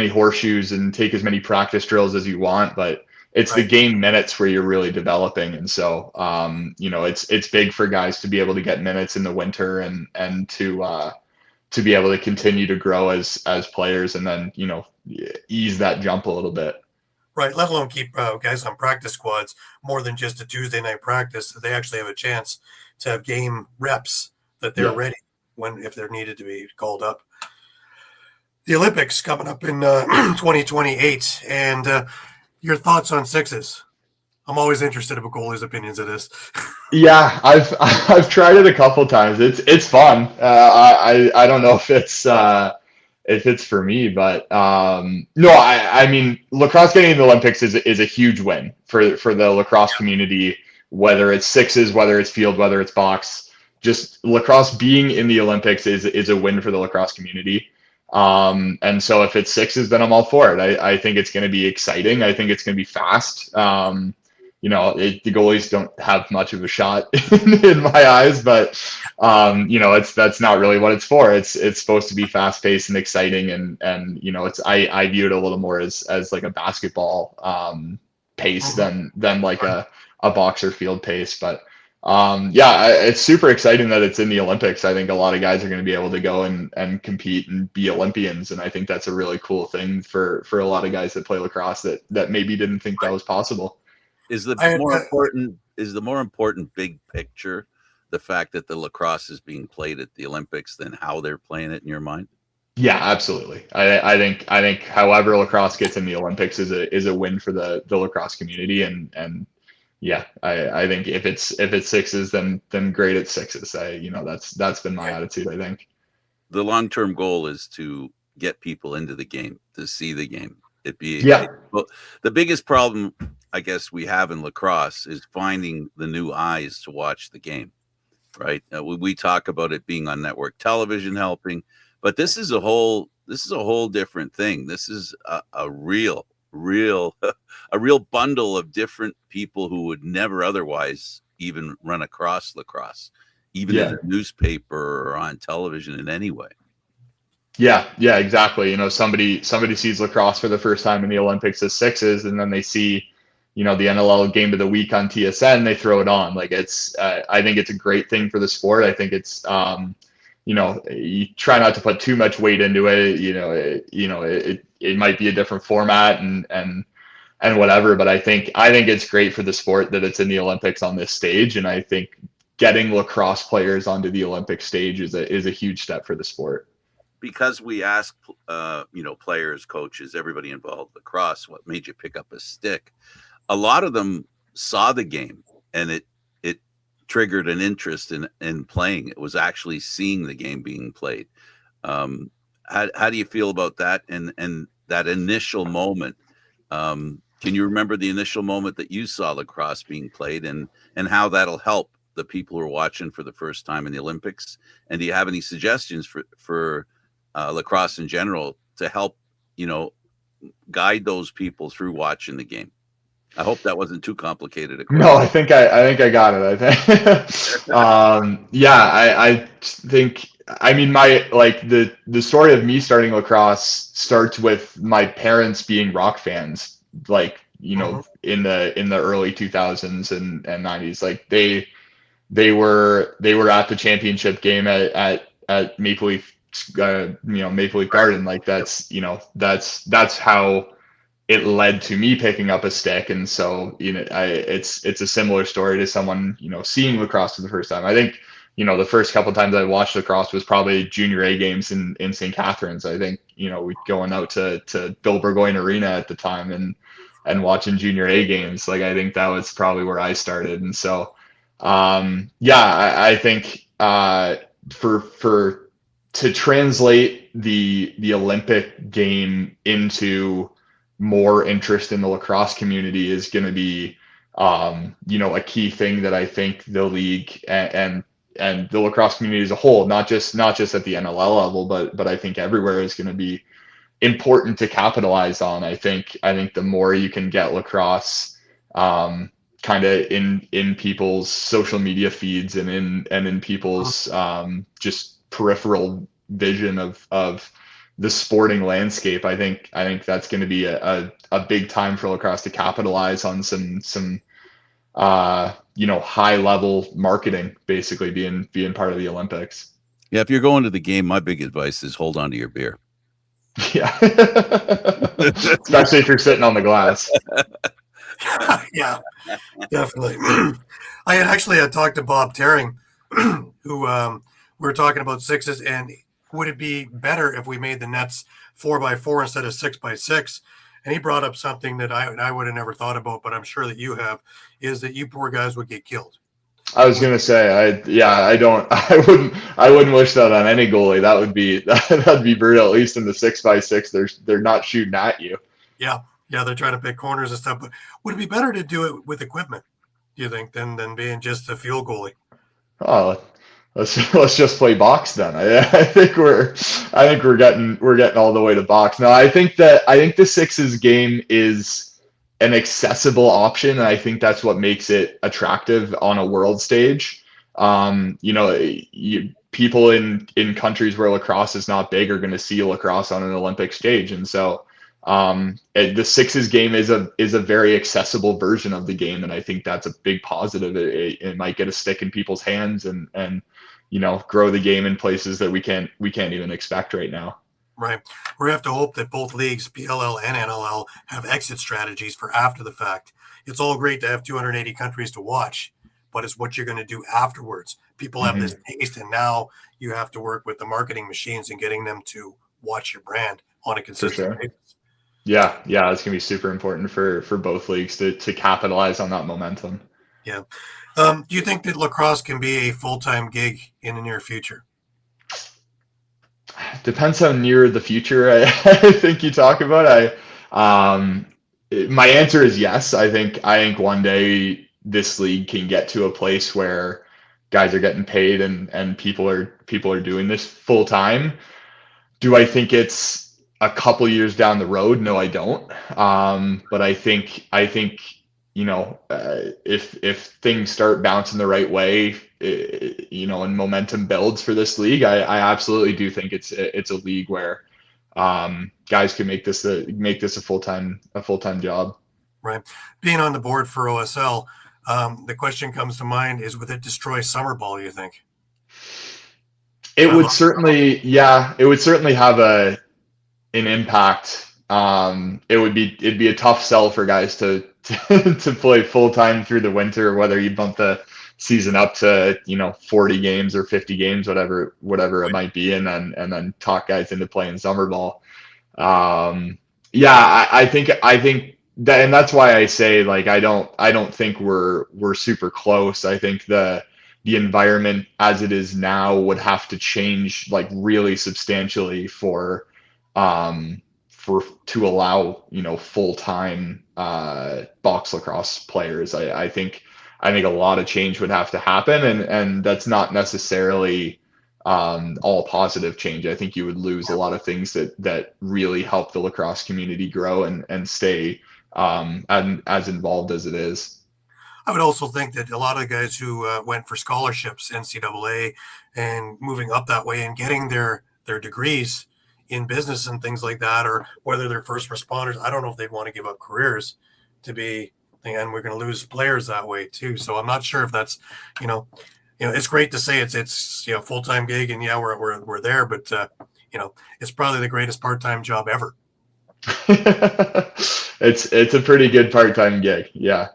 Speaker 2: horseshoes and take as many practice drills as you want, but it's the game minutes where you're really developing. And so it's big for guys to be able to get minutes in the winter and to be able to continue to grow as players, and then ease that jump a little bit.
Speaker 3: Right, let alone keep guys on practice squads more than just a Tuesday night practice. They actually have a chance to have game reps that they're ready if they're needed to be called up. The Olympics coming up in 2028, and your thoughts on sixes? I'm always interested about goalies' opinions of this.
Speaker 2: Yeah, I've tried it a couple times. It's fun. I don't know if it's for me. But no, I mean, lacrosse getting in the Olympics is a huge win for the lacrosse community, whether it's sixes, whether it's field, whether it's box. Just lacrosse being in the Olympics is a win for the lacrosse community. And so if it's sixes, then I'm all for it. I think it's going to be exciting. I think it's going to be fast. The goalies don't have much of a shot in my eyes, but that's not really what it's for. It's supposed to be fast paced and exciting, and I view it a little more as like a basketball pace than like a boxer field pace. But it's super exciting that it's in the Olympics. I think a lot of guys are going to be able to go and compete and be Olympians, and I think that's a really cool thing for a lot of guys that play lacrosse that maybe didn't think that was possible.
Speaker 1: Is the more important big picture the fact that the lacrosse is being played at the Olympics than how they're playing it in your mind?
Speaker 2: Yeah, absolutely. I think however lacrosse gets in the Olympics is a win for the lacrosse community, and yeah, I think if it's sixes, then great at sixes. That's been my attitude. I think
Speaker 1: the long-term goal is to get people into the game, to see the game. The biggest problem I guess we have in lacrosse is finding the new eyes to watch the game, right? We talk about it being on network television helping, but this is a whole different thing. This is a real bundle of different people who would never otherwise even run across lacrosse, even in a newspaper or on television in any way.
Speaker 2: Yeah, exactly. Somebody sees lacrosse for the first time in the Olympics as sixes, and then they see, the NLL game of the week on TSN, they throw it on. Like I think it's a great thing for the sport. I think it's, you try not to put too much weight into it. It might be a different format and whatever, but I think it's great for the sport that it's in the Olympics on this stage. And I think getting lacrosse players onto the Olympic stage is a huge step for the sport.
Speaker 1: Because we ask, players, coaches, everybody involved in lacrosse, what made you pick up a stick? A lot of them saw the game and it triggered an interest in playing. It was actually seeing the game being played. How do you feel about that? And that initial moment, can you remember the initial moment that you saw lacrosse being played and how that'll help the people who are watching for the first time in the Olympics? And do you have any suggestions for lacrosse in general to help, guide those people through watching the game? I hope that wasn't too complicated.
Speaker 2: No, I think I got it. I think, I think, I mean, the story of me starting lacrosse starts with my parents being rock fans, like, in the early 2000s and 90s. Like they were at the championship game at Maple Leaf, Maple Leaf Garden. Like that's how it led to me picking up a stick. And so, it's a similar story to someone, seeing lacrosse for the first time. I think, the first couple of times I watched lacrosse was probably junior A games in St. Catharines. I think, we going out to Bill Burgoyne Arena at the time and watching junior A games. Like, I think that was probably where I started. And so, I think, to translate the Olympic game into more interest in the lacrosse community is going to be, a key thing that I think the league and the lacrosse community as a whole, not just at the NLL level, but I think everywhere is going to be important to capitalize on. I think the more you can get lacrosse, kind of in people's social media feeds and in people's, just peripheral vision of the sporting landscape, I think that's going to be a big time for lacrosse to capitalize on some high level marketing, basically being part of the Olympics.
Speaker 1: Yeah, if you're going to the game, my big advice is hold on to your beer.
Speaker 2: Yeah, especially if you're sitting on the glass.
Speaker 3: Yeah, definitely. I had talked to Bob Tearing, who we were talking about sixes, and would it be better if we made the nets 4x4 instead of 6x6? And he brought up something that I would have never thought about, but I'm sure that you have, is that you poor guys would get killed.
Speaker 2: I was gonna say, I wouldn't wish that on any goalie. That'd be brutal. At least in the 6x6, they're not shooting at you.
Speaker 3: Yeah, yeah, they're trying to pick corners and stuff. But would it be better to do it with equipment, do you think, than being just a field goalie?
Speaker 2: Oh, let's just play box then. I think we're getting all the way to box. No, I think the sixes game is an accessible option, and I think that's what makes it attractive on a world stage. People in countries where lacrosse is not big are going to see lacrosse on an Olympic stage, and so the sixes game is a very accessible version of the game, and I think that's a big positive. It might get a stick in people's hands and grow the game in places that we can't even expect right now.
Speaker 3: Right. We have to hope that both leagues, PLL and NLL, have exit strategies for after the fact. It's all great to have 280 countries to watch, but it's what you're going to do afterwards. People have this taste, and now you have to work with the marketing machines and getting them to watch your brand on a consistent basis.
Speaker 2: Yeah, it's gonna be super important for both leagues to capitalize on that momentum.
Speaker 3: Yeah. Do you think that lacrosse can be a full-time gig in the near future?
Speaker 2: Depends how near the future I think you talk about. My answer is yes. I think one day this league can get to a place where guys are getting paid and people are doing this full time. Do I think it's a couple years down the road? No, I don't. But I think if things start bouncing the right way, and momentum builds for this league, I absolutely do think it's a league where guys can make this a full-time job.
Speaker 3: Right. Being on the board for OSL, the question comes to mind is, would it destroy summer ball, you think?
Speaker 2: It would certainly have an impact. It'd be a tough sell for guys to play full time through the winter, whether you bump the season up to 40 games or 50 games, whatever it might be, and then talk guys into playing summer ball. I think that, and that's why I say, like, I don't think we're super close. I think the environment as it is now would have to change, like, really substantially to allow full-time box lacrosse players. I think a lot of change would have to happen, and that's not necessarily all positive change. I think you would lose a lot of things that really help the lacrosse community grow and stay as involved as it is.
Speaker 3: I would also think that a lot of the guys who went for scholarships, NCAA, and moving up that way and getting their degrees in business and things like that, or whether they're first responders, I don't know if they'd want to give up careers to be, and we're going to lose players that way too. So I'm not sure if that's, it's great to say it's full-time gig, and yeah, we're there, but it's probably the greatest part-time job ever.
Speaker 2: It's a pretty good part-time gig. Yeah.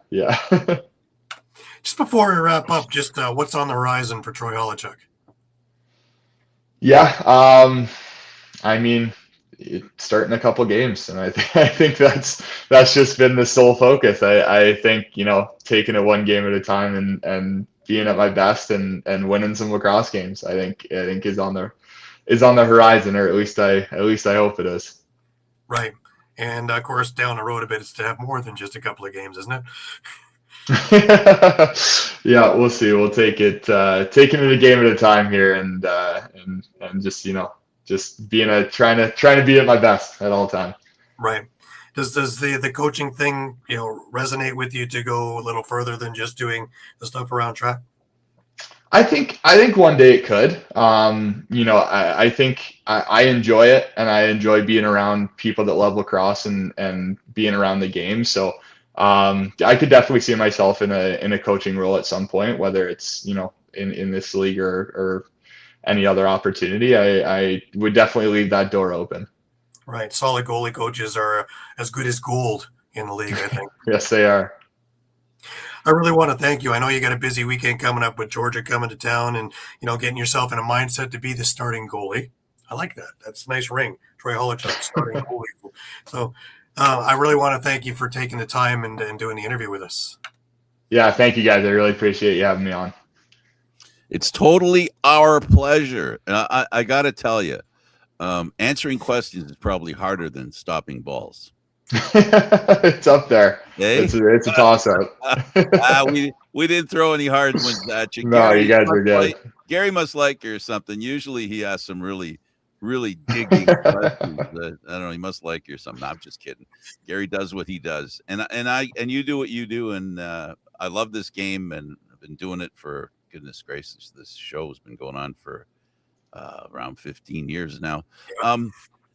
Speaker 3: Just before we wrap up, just what's on the horizon for Troy Holowchuk?
Speaker 2: Yeah. I mean, starting a couple games, and I think that's just been the sole focus. I think taking it one game at a time and being at my best and winning some lacrosse games, I think is on the horizon, or at least I hope it is.
Speaker 3: Right, and of course down the road a bit, it's to have more than just a couple of games, isn't it?
Speaker 2: Yeah, we'll see. We'll take it a game at a time here, and just just being trying to be at my best at all time.
Speaker 3: Right. Does the coaching thing resonate with you to go a little further than just doing the stuff around track?
Speaker 2: I think one day it could. I think I enjoy it, and I enjoy being around people that love lacrosse and being around the game. So I could definitely see myself in a coaching role at some point, whether it's in this league or any other opportunity. I would definitely leave that door open.
Speaker 3: Right. Solid goalie coaches are as good as gold in the league, I think.
Speaker 2: Yes, they are.
Speaker 3: I really want to thank you. I know you got a busy weekend coming up with Georgia coming to town, and getting yourself in a mindset to be the starting goalie. I like that. That's a nice ring. Troy Holowchuk, starting goalie. So I really want to thank you for taking the time and doing the interview with us.
Speaker 2: Yeah, thank you guys. I really appreciate you having me on.
Speaker 1: It's totally our pleasure. I got to tell you, answering questions is probably harder than stopping balls.
Speaker 2: It's up there.
Speaker 1: Hey,
Speaker 2: It's a toss up.
Speaker 1: we didn't throw any hard ones at you.
Speaker 2: No,
Speaker 1: Gary,
Speaker 2: you guys are good.
Speaker 1: Gary must like you or something. Usually he asks some really digging questions. I don't know. He must like you or something. No, I'm just kidding. Gary does what he does, and you do what you do, and I love this game, and I've been doing it for goodness gracious. This show has been going on for around 15 years now.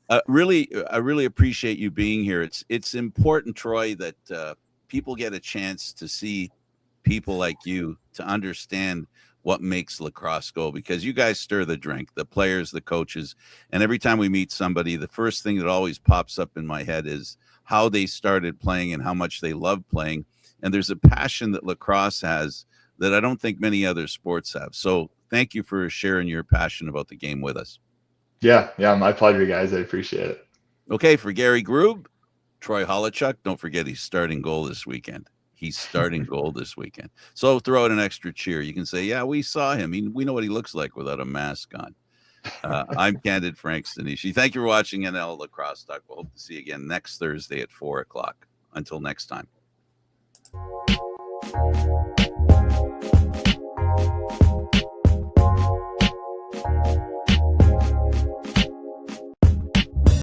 Speaker 1: I really appreciate you being here. It's important, Troy, that people get a chance to see people like you, to understand what makes lacrosse go, because you guys stir the drink, the players, the coaches, and every time we meet somebody, the first thing that always pops up in my head is how they started playing and how much they love playing. And there's a passion that lacrosse has that I don't think many other sports have. So thank you for sharing your passion about the game with us.
Speaker 2: Yeah, my pleasure, guys. I appreciate it.
Speaker 1: Okay, for Gary Groob, Troy Holowchuk, don't forget he's starting goal this weekend. He's starting goal this weekend. So throw out an extra cheer. You can say, yeah, we saw him. We know what he looks like without a mask on. I'm Candid Frank Stanisci. Thank you for watching NL Lacrosse Talk. We'll hope to see you again next Thursday at 4 o'clock. Until next time.